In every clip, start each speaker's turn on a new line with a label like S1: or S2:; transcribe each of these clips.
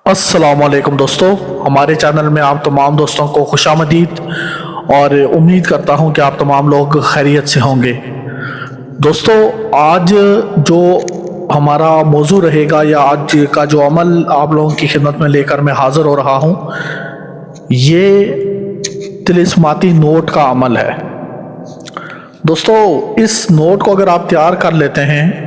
S1: अस्सलाम वालेकुम दोस्तों, हमारे चैनल में आप तमाम दोस्तों को खुशामदीद और उम्मीद करता हूं कि आप तमाम लोग खैरियत से होंगे। दोस्तों, आज जो हमारा मौजू रहेगा या आज का जो अमल आप लोगों की खिदमत में लेकर मैं हाज़िर हो रहा हूं, ये तिलिस्माती नोट का अमल है। दोस्तों, इस नोट को अगर आप तैयार कर लेते हैं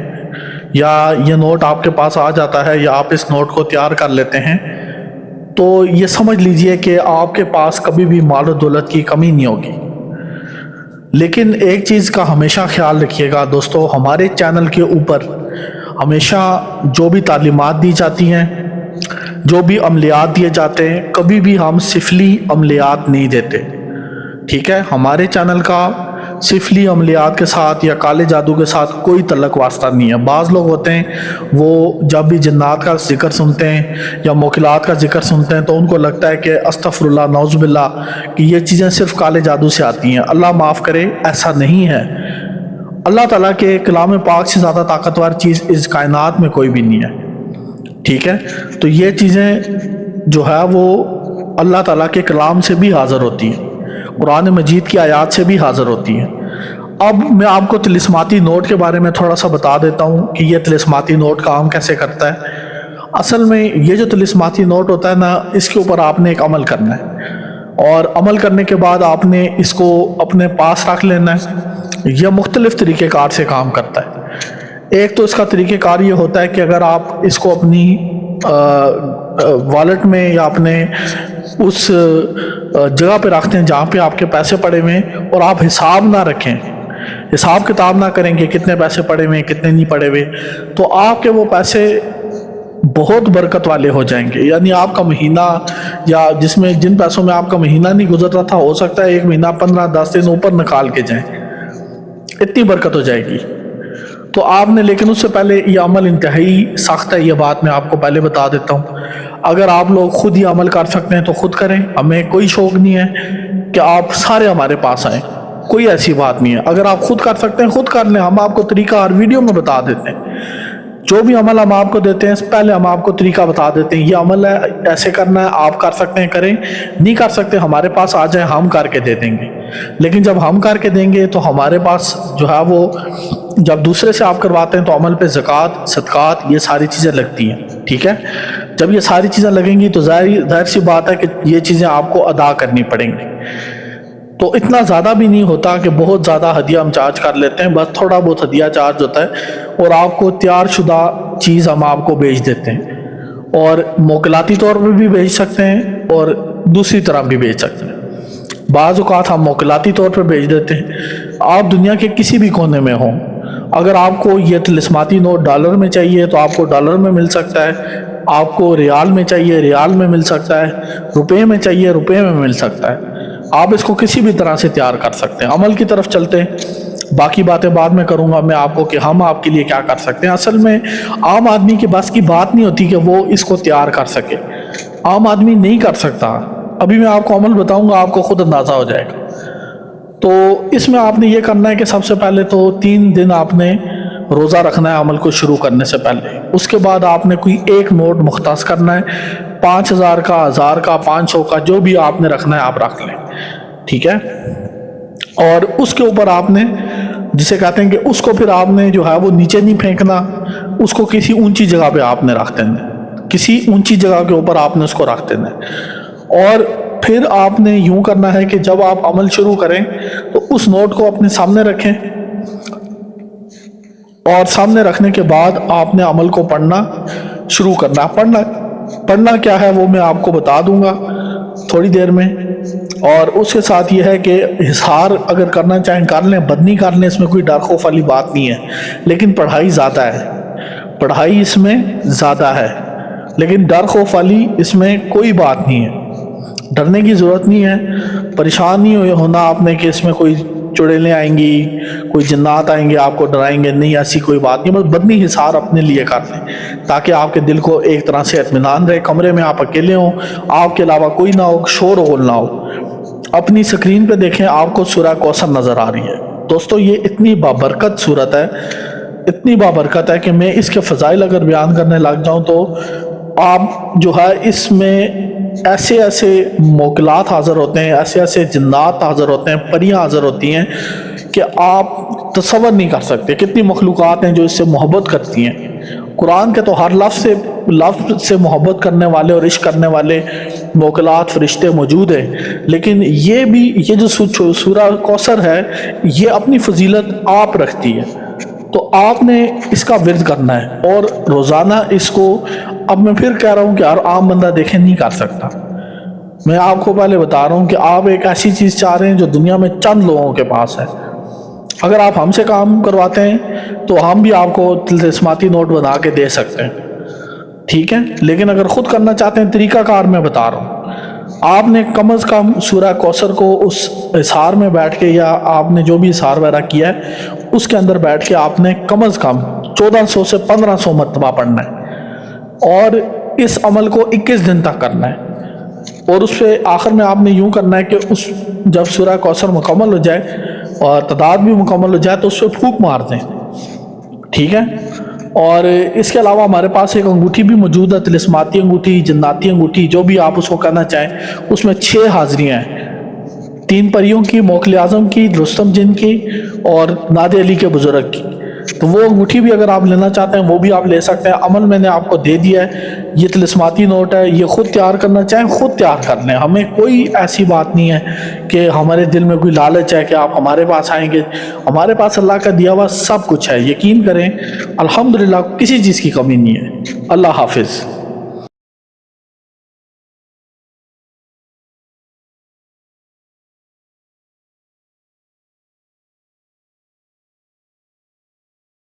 S1: या ये नोट आपके पास आ जाता है या आप इस नोट को तैयार कर लेते हैं तो ये समझ लीजिए कि आपके पास कभी भी माल और दौलत की कमी नहीं होगी। लेकिन एक चीज़ का हमेशा ख्याल रखिएगा दोस्तों, हमारे चैनल के ऊपर हमेशा जो भी तालीमात दी जाती हैं, जो भी अमलियात दिए जाते हैं, कभी भी हम सिफली अमलियात नहीं देते। ठीक है, हमारे चैनल का सिफली अमलियात के साथ या काले जादू के साथ कोई तल्लक वास्ता नहीं है। बाज़ लोग होते हैं वो जब भी जन्नात का जिक्र सुनते हैं या मोकिलात का जिक्र सुनते हैं तो उनको लगता है कि अस्तगफिरुल्लाह नौज़ुबिल्लाह कि ये चीज़ें सिर्फ काले जादू से आती हैं। अल्लाह माफ़ करे, ऐसा नहीं है। अल्लाह ताला के कलाम पाक से ज़्यादा ताकतवर चीज़ इस कायनात में कोई भी नहीं है। ठीक है, तो ये चीज़ें जो है वो अल्लाह ताला के कलाम से भी हाज़िर होती हैं, कुरान मजीद की आयात से भी हाज़िर होती हैं। अब मैं आपको तिलिस्माती नोट के बारे में थोड़ा सा बता देता हूँ कि ये तिलिस्माती नोट काम कैसे करता है। असल में ये जो तिलिस्माती नोट होता है ना, इसके ऊपर आपने एक अमल करना है और अमल करने के बाद आपने इसको अपने पास रख लेना है। यह मुख्तलिफ तरीक़ेकार से काम करता है। एक तो इसका तरीक़ेकार ये होता है कि अगर आप इसको अपनी वॉलेट में या अपने उस जगह पे रखते हैं जहाँ पे आपके पैसे पड़े हुए हैं और आप हिसाब ना रखें, हिसाब किताब ना करेंगे कितने पैसे पड़े हुए हैं कितने नहीं पड़े हुए, तो आपके वो पैसे बहुत बरकत वाले हो जाएंगे। यानी आपका महीना या जिसमें जिन पैसों में आपका महीना नहीं गुजर रहा था, हो सकता है एक महीना 15-10 दिन ऊपर निकाल के जाएं, इतनी बरकत हो जाएगी। तो आपने, लेकिन उससे पहले ये अमल इंतहाई सख्त है, ये बात मैं आपको पहले बता देता हूँ। अगर आप लोग खुद ही अमल कर सकते हैं तो खुद करें, हमें कोई शौक नहीं है कि आप सारे हमारे पास आएँ, कोई ऐसी बात नहीं है। अगर आप खुद कर सकते हैं खुद कर लें, हम आपको तरीका हर वीडियो में बता देते हैं। जो भी अमल हम आपको देते हैं पहले हम आपको तरीका बता देते हैं, ये अमल है, ऐसे करना है, आप कर सकते हैं करें, नहीं कर सकते हमारे पास आ जाए, हम करके दे देंगे। लेकिन जब हम करके देंगे तो हमारे पास जो है वो, जब दूसरे से आप करवाते हैं तो अमल पे ज़कात, सदक़ात, ये सारी चीज़ें लगती हैं। ठीक है, जब ये सारी चीज़ें लगेंगी तो जाहिर सी बात है कि ये चीज़ें आपको अदा करनी पड़ेंगी। तो इतना ज़्यादा भी नहीं होता कि बहुत ज़्यादा हदिया हम चार्ज कर लेते हैं, बस थोड़ा बहुत हदिया चार्ज होता है और आपको तैयार शुदा चीज़ हम आपको भेज देते हैं और मोकलाती तौर पर भी भेज सकते हैं और दूसरी तरफ भी भेज सकते हैं। बाज़ औक़ात हम मोकलाती तौर पर भेज देते हैं। आप दुनिया के किसी भी कोने में हों, अगर आपको ये तिलिस्माती नोट डॉलर में चाहिए तो आपको डॉलर में मिल सकता है, आपको रियाल में चाहिए रियाल में मिल सकता है, रुपये में चाहिए रुपये में मिल सकता है। आप इसको किसी भी तरह से तैयार कर सकते हैं। अमल की तरफ चलते हैं, बाकी बातें बाद में करूंगा मैं आपको कि हम आपके लिए क्या कर सकते हैं। असल में आम आदमी के बस की बात नहीं होती कि वो इसको तैयार कर सके, आम आदमी नहीं कर सकता। अभी मैं आपको अमल बताऊंगा, आपको खुद अंदाज़ा हो जाएगा। तो इसमें आपने ये करना है कि सबसे पहले तो 3 दिन आपने रोज़ा रखना है अमल को शुरू करने से पहले। उसके बाद आपने कोई एक नोट मुख्तास करना है, 5000 का, 1000 का, 500 का, जो भी आपने रखना है आप रख लें। ठीक है, और उसके ऊपर आपने, जिसे कहते हैं कि उसको फिर आपने जो है वो नीचे नहीं फेंकना, उसको किसी ऊंची जगह पे आपने रख देना है, किसी ऊंची जगह के ऊपर आपने उसको रख देना है। और फिर आपने यूं करना है कि जब आप अमल शुरू करें तो उस नोट को अपने सामने रखें और सामने रखने के बाद आपने अमल को पढ़ना शुरू करना। पढ़ना क्या है वो मैं आपको बता दूंगा थोड़ी देर में। और उसके साथ ये है कि हिसार अगर करना चाहें कर लें, बदनी कर लें, इसमें कोई डर खौफ वाली बात नहीं है। लेकिन पढ़ाई ज़्यादा है, पढ़ाई इसमें ज़्यादा है, लेकिन डर खौफ वाली इसमें कोई बात नहीं है। डरने की ज़रूरत नहीं है, परेशान नहीं होना आपने कि इसमें कोई चुड़ैलें आएंगी, कोई जन्नात आएंगे आपको डराएंगे, नहीं, ऐसी कोई बात नहीं। बस बदनी हिसार अपने लिए कर लें ताकि आपके दिल को एक तरह से इत्मीनान रहे। कमरे में आप अकेले हों, आपके अलावा कोई ना हो, शोर होल ना हो। अपनी स्क्रीन पे देखें, आपको सूरह कौसर नज़र आ रही है। दोस्तों, ये इतनी बाबरकत सूरत है, इतनी बाबरकत है कि मैं इसके फ़ज़ाइल अगर बयान करने लग जाऊँ तो آپ جو ہے اس میں ایسے ایسے موکلات حاضر ہوتے ہیں، ایسے ایسے جنات حاضر ہوتے ہیں، پریاں حاضر ہوتی ہیں کہ آپ تصور نہیں کر سکتے کتنی مخلوقات ہیں جو اس سے محبت کرتی ہیں۔ قرآن کے تو ہر لفظ سے محبت کرنے والے اور عشق کرنے والے موکلات فرشتے موجود ہیں، لیکن یہ جو سورہ کوثر ہے یہ اپنی فضیلت آپ رکھتی ہے، تو آپ نے اس کا ورد کرنا ہے، اور روزانہ اس کو، اب میں پھر کہہ رہا ہوں کہ ہر عام بندہ دیکھیں نہیں کر سکتا۔ میں آپ کو پہلے بتا رہا ہوں کہ آپ ایک ایسی چیز چاہ رہے ہیں جو دنیا میں چند لوگوں کے پاس ہے۔ اگر آپ ہم سے کام کرواتے ہیں تو ہم بھی آپ کو تلسماتی نوٹ بنا کے دے سکتے ہیں، ٹھیک ہے، لیکن اگر خود کرنا چاہتے ہیں طریقہ کار میں بتا رہا ہوں۔ آپ نے کم از کم سورہ کوثر کو اس اظہار میں بیٹھ کے، یا آپ نے جو بھی اظہار وغیرہ کیا ہے اس کے اندر بیٹھ کے آپ نے کم از کم 1400 سے 1500 مرتبہ پڑھنا ہے، اور اس عمل کو 21 دن تک کرنا ہے، اور اس پہ آخر میں آپ نے یوں کرنا ہے کہ جب سورہ کوثر مکمل ہو جائے اور تعداد بھی مکمل ہو جائے تو اس پہ پھونک مار دیں، ٹھیک ہے۔ اور اس کے علاوہ ہمارے پاس ایک انگوٹھی بھی موجود ہے، طلسماتی انگوٹھی، جناتی انگوٹھی، جو بھی آپ اس کو کہنا چاہیں، اس میں 6 حاضریاں ہیں، 3 پریوں کی، موکل اعظم کی، رستم جن کی، اور نادر علی کے بزرگ کی۔ تو وہ انگوٹھی بھی اگر آپ لینا چاہتے ہیں وہ بھی آپ لے سکتے ہیں، عمل میں نے آپ کو دے دیا ہے۔ یہ طلسماتی نوٹ ہے، یہ خود تیار کرنا چاہیں خود تیار کر لیں، ہمیں کوئی ایسی بات نہیں ہے کہ ہمارے دل میں کوئی لالچ ہے کہ آپ ہمارے پاس آئیں گے۔ ہمارے پاس اللہ کا دیا ہوا سب کچھ ہے، یقین کریں الحمدللہ کسی چیز کی کمی نہیں ہے۔ اللہ حافظ۔